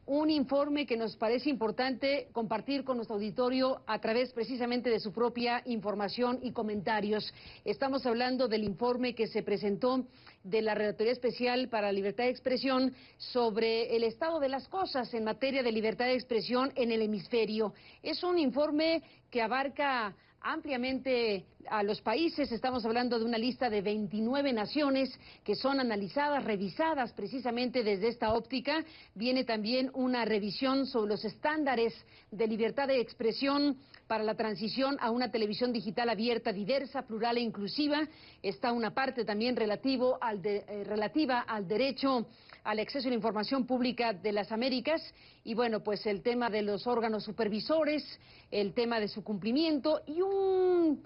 Un informe que nos parece importante compartir con nuestro auditorio a través precisamente de su propia información y comentarios. Estamos hablando del informe que se presentó de la Relatoría Especial para la Libertad de Expresión sobre el estado de las cosas en materia de libertad de expresión en el hemisferio. Es un informe que abarca ampliamente a los países. Estamos hablando de una lista de 29 naciones que son analizadas, revisadas precisamente desde esta óptica. Viene también una revisión sobre los estándares de libertad de expresión para la transición a una televisión digital abierta, diversa, plural e inclusiva. Está una parte también relativa al derecho al acceso a la información pública de las Américas y bueno, pues el tema de los órganos supervisores, el tema de su cumplimiento y un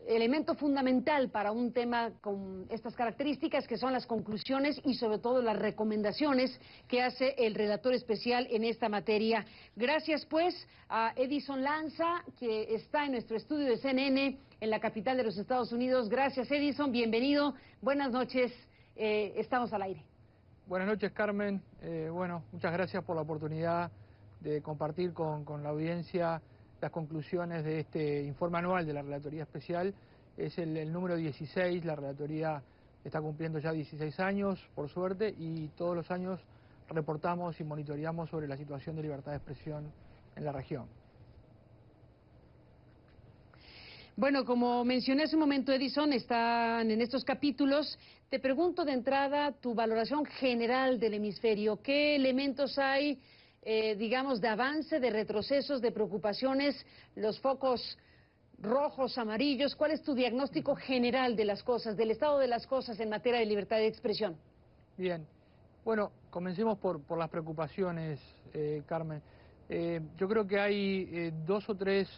elemento fundamental para un tema con estas características que son las conclusiones y sobre todo las recomendaciones que hace el relator especial en esta materia. Gracias pues a Edison Lanza, que está en nuestro estudio de CNN en la capital de los Estados Unidos. Gracias, Edison, bienvenido, buenas noches, estamos al aire. Buenas noches, Carmen. Muchas gracias por la oportunidad de compartir con la audiencia las conclusiones de este informe anual de la Relatoría Especial. Es el número 16, la Relatoría está cumpliendo ya 16 años, por suerte, y todos los años reportamos y monitoreamos sobre la situación de libertad de expresión en la región. Bueno, como mencioné hace un momento, Edison, están en estos capítulos. Te pregunto de entrada tu valoración general del hemisferio. ¿Qué elementos hay, digamos, de avance, de retrocesos, de preocupaciones, los focos rojos, amarillos? ¿Cuál es tu diagnóstico general de las cosas, del estado de las cosas en materia de libertad de expresión? Bien, bueno, comencemos por las preocupaciones, Carmen. Yo creo que hay dos o tres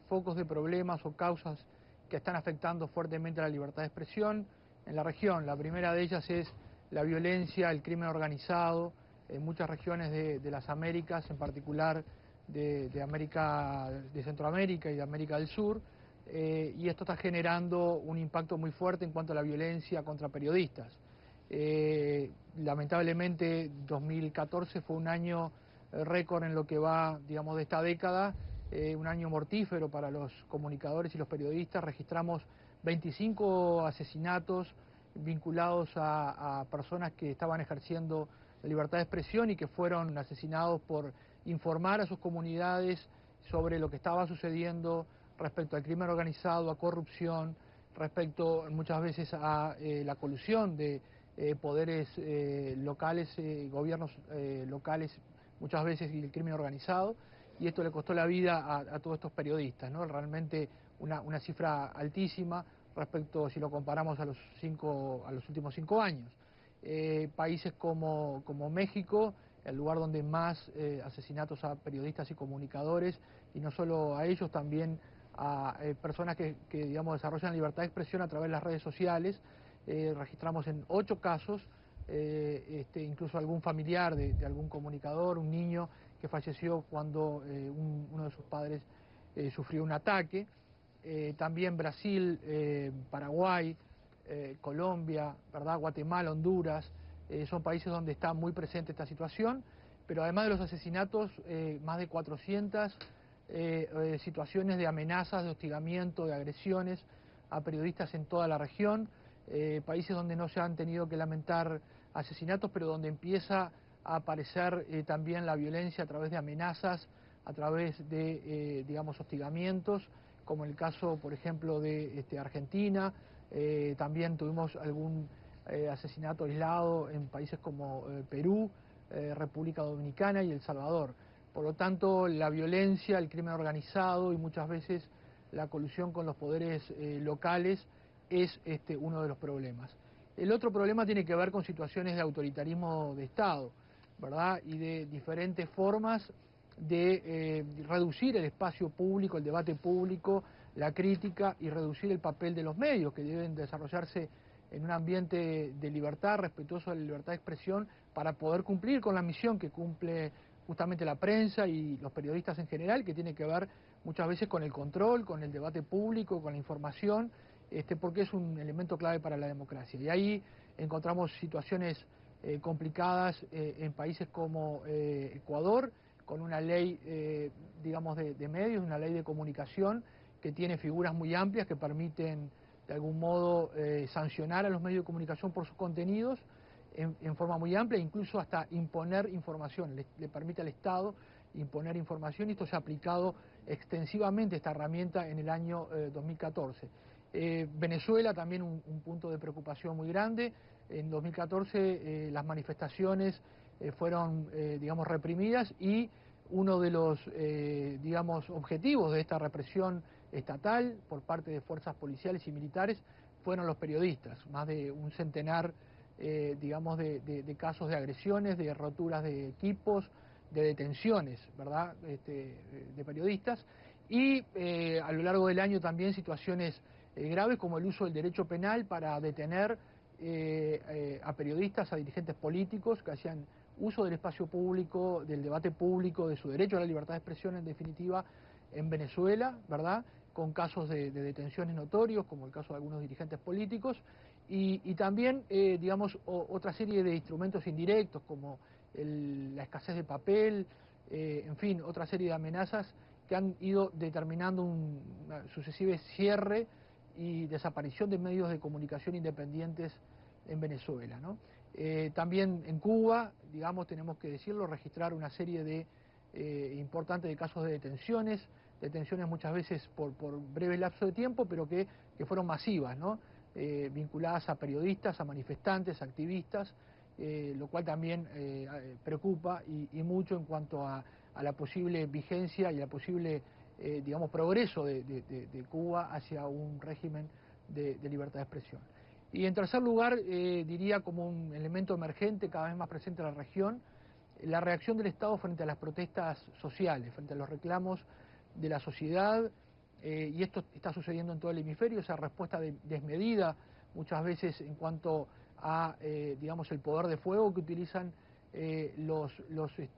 focos de problemas o causas que están afectando fuertemente a la libertad de expresión en la región. La primera de ellas es la violencia, el crimen organizado en muchas regiones de las Américas, en particular de Centroamérica y de América del Sur, y esto está generando un impacto muy fuerte en cuanto a la violencia contra periodistas. Lamentablemente 2014 fue un año récord en lo que va, digamos, de esta década, un año mortífero para los comunicadores y los periodistas. Registramos 25 asesinatos vinculados a personas que estaban ejerciendo la libertad de expresión y que fueron asesinados por informar a sus comunidades sobre lo que estaba sucediendo respecto al crimen organizado, a corrupción, respecto muchas veces a la colusión de poderes locales, gobiernos locales, muchas veces, y el crimen organizado, y esto le costó la vida a todos estos periodistas, ¿no? Realmente una cifra altísima respecto, si lo comparamos a los últimos 5 años. Países como México, el lugar donde más asesinatos a periodistas y comunicadores, y no solo a ellos, también a personas que digamos, desarrollan libertad de expresión a través de las redes sociales. Registramos en 8 casos, incluso algún familiar de algún comunicador, un niño que falleció cuando uno de sus padres sufrió un ataque. También Brasil, Paraguay, Colombia, ¿verdad? Guatemala, Honduras, son países donde está muy presente esta situación, pero además de los asesinatos, más de 400 situaciones de amenazas, de hostigamiento, de agresiones a periodistas en toda la región, países donde no se han tenido que lamentar asesinatos, pero donde empieza a aparecer también la violencia a través de amenazas, a través de, digamos, hostigamientos, como el caso, por ejemplo, de Argentina. También tuvimos algún asesinato aislado en países como Perú, República Dominicana y El Salvador. Por lo tanto, la violencia, el crimen organizado y muchas veces la colusión con los poderes locales es uno de los problemas. El otro problema tiene que ver con situaciones de autoritarismo de Estado, ¿verdad? Y de diferentes formas de reducir el espacio público, el debate público, la crítica, y reducir el papel de los medios, que deben desarrollarse en un ambiente de libertad, respetuoso de la libertad de expresión, para poder cumplir con la misión que cumple justamente la prensa y los periodistas en general, que tiene que ver muchas veces con el control, con el debate público, con la información, porque es un elemento clave para la democracia. Y ahí encontramos situaciones complicadas en países como Ecuador, con una ley, digamos, de medios, una ley de comunicación que tiene figuras muy amplias que permiten, de algún modo, sancionar a los medios de comunicación por sus contenidos en forma muy amplia, incluso hasta imponer información, le permite al Estado imponer información, y esto se ha aplicado extensivamente, esta herramienta, en el año 2014. Venezuela también un punto de preocupación muy grande. En 2014 las manifestaciones fueron, digamos, reprimidas, y uno de los, digamos, objetivos de esta represión estatal por parte de fuerzas policiales y militares fueron los periodistas. Más de un centenar, digamos, de casos de agresiones, de roturas de equipos, de detenciones, ¿verdad?, de periodistas, y a lo largo del año también situaciones graves como el uso del derecho penal para detener a periodistas, a dirigentes políticos que hacían uso del espacio público, del debate público, de su derecho a la libertad de expresión, en definitiva, en Venezuela, ¿verdad?, con casos de detenciones notorios, como el caso de algunos dirigentes políticos, y también, digamos, otra serie de instrumentos indirectos, como la escasez de papel, en fin, otra serie de amenazas que han ido determinando un sucesivo cierre y desaparición de medios de comunicación independientes en Venezuela, ¿no? También en Cuba, digamos, tenemos que decirlo, registrar una serie de importantes de casos de detenciones muchas veces por breve lapso de tiempo, pero que fueron masivas, ¿no? Vinculadas a periodistas, a manifestantes, a activistas, lo cual también preocupa y mucho en cuanto a la posible vigencia y a la posible, digamos, progreso de Cuba hacia un régimen de libertad de expresión. Y en tercer lugar, diría como un elemento emergente cada vez más presente en la región, la reacción del Estado frente a las protestas sociales, frente a los reclamos de la sociedad, y esto está sucediendo en todo el hemisferio, esa respuesta desmedida muchas veces en cuanto a, digamos, el poder de fuego que utilizan los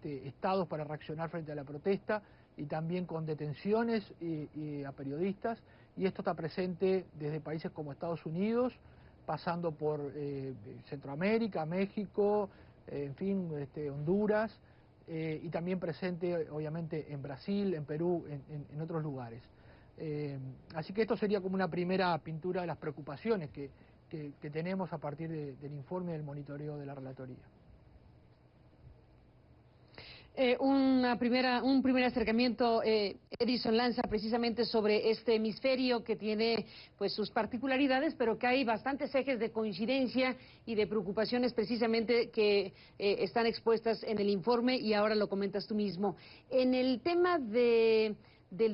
estados para reaccionar frente a la protesta, y también con detenciones a periodistas, y esto está presente desde países como Estados Unidos, pasando por Centroamérica, México, en fin, Honduras, y también presente obviamente en Brasil, en Perú, en otros lugares. Así que esto sería como una primera pintura de las preocupaciones que tenemos a partir del informe del monitoreo de la Relatoría. Un primer acercamiento, Edison Lanza, precisamente sobre este hemisferio que tiene pues sus particularidades, pero que hay bastantes ejes de coincidencia y de preocupaciones precisamente que están expuestas en el informe, y ahora lo comentas tú mismo. En el tema del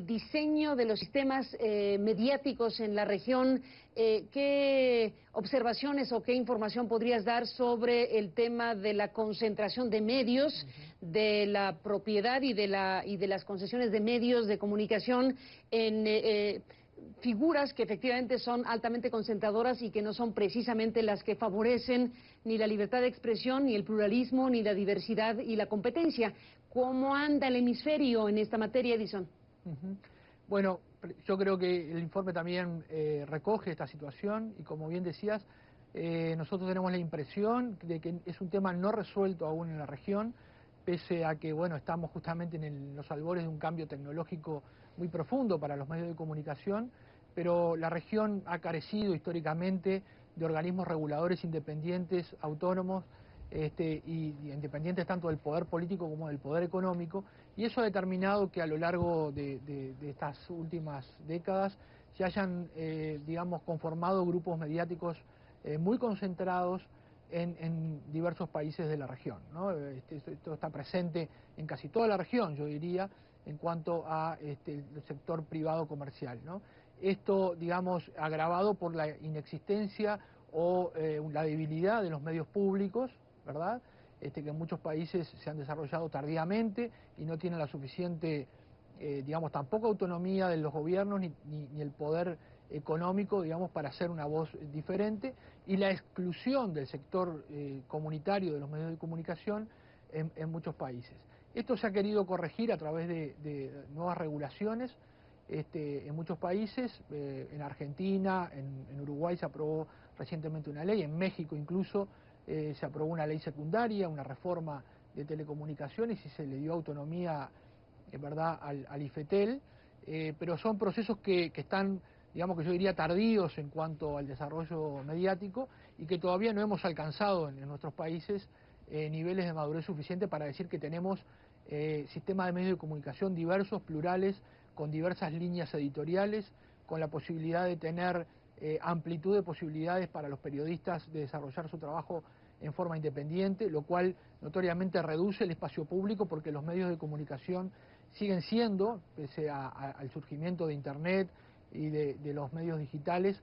diseño de los sistemas mediáticos en la región, ¿qué observaciones o qué información podrías dar sobre el tema de la concentración de medios, de la propiedad y de las concesiones de medios de comunicación en figuras que efectivamente son altamente concentradoras y que no son precisamente las que favorecen ni la libertad de expresión, ni el pluralismo, ni la diversidad y la competencia? ¿Cómo anda el hemisferio en esta materia, Edison? Bueno, yo creo que el informe también recoge esta situación, y como bien decías, nosotros tenemos la impresión de que es un tema no resuelto aún en la región, pese a que, bueno, estamos justamente en los albores de un cambio tecnológico muy profundo para los medios de comunicación, pero la región ha carecido históricamente de organismos reguladores independientes, autónomos, y independientes tanto del poder político como del poder económico, y eso ha determinado que a lo largo de estas últimas décadas se hayan, digamos, conformado grupos mediáticos muy concentrados en diversos países de la región, ¿no? Esto está presente en casi toda la región, yo diría, en cuanto a el sector privado comercial, ¿no? Esto, digamos, agravado por la inexistencia o la debilidad de los medios públicos, ¿verdad?, que en muchos países se han desarrollado tardíamente y no tienen la suficiente, digamos, tampoco autonomía de los gobiernos ni el poder económico, digamos, para hacer una voz diferente, y la exclusión del sector comunitario de los medios de comunicación en muchos países. Esto se ha querido corregir a través de nuevas regulaciones en muchos países. En Argentina, en Uruguay se aprobó recientemente una ley, en México incluso se aprobó una ley secundaria, una reforma de telecomunicaciones y se le dio autonomía, en verdad, al IFETEL, pero son procesos que están, digamos que yo diría, tardíos en cuanto al desarrollo mediático y que todavía no hemos alcanzado en nuestros países niveles de madurez suficiente para decir que tenemos sistemas de medios de comunicación diversos, plurales, con diversas líneas editoriales, con la posibilidad de tener amplitud de posibilidades para los periodistas de desarrollar su trabajo en forma independiente, lo cual notoriamente reduce el espacio público porque los medios de comunicación siguen siendo, pese al surgimiento de Internet y de los medios digitales,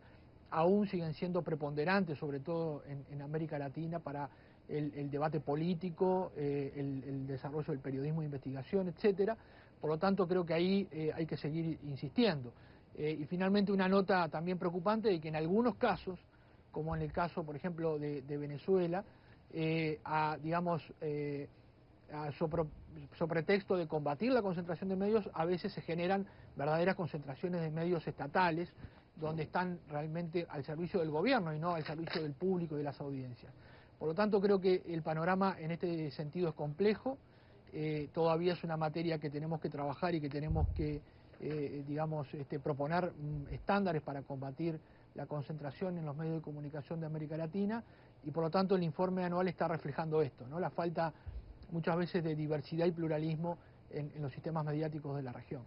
aún siguen siendo preponderantes, sobre todo en América Latina, para el debate político, el desarrollo del periodismo de investigación, etcétera. Por lo tanto, creo que ahí hay que seguir insistiendo. Y finalmente una nota también preocupante de que en algunos casos, como en el caso, por ejemplo, de Venezuela, sobre texto de combatir la concentración de medios, a veces se generan verdaderas concentraciones de medios estatales, donde están realmente al servicio del gobierno y no al servicio del público y de las audiencias. Por lo tanto, creo que el panorama en este sentido es complejo, todavía es una materia que tenemos que trabajar y que tenemos que, proponer estándares para combatir la concentración en los medios de comunicación de América Latina, y por lo tanto el informe anual está reflejando esto, ¿no? La falta muchas veces de diversidad y pluralismo en los sistemas mediáticos de la región.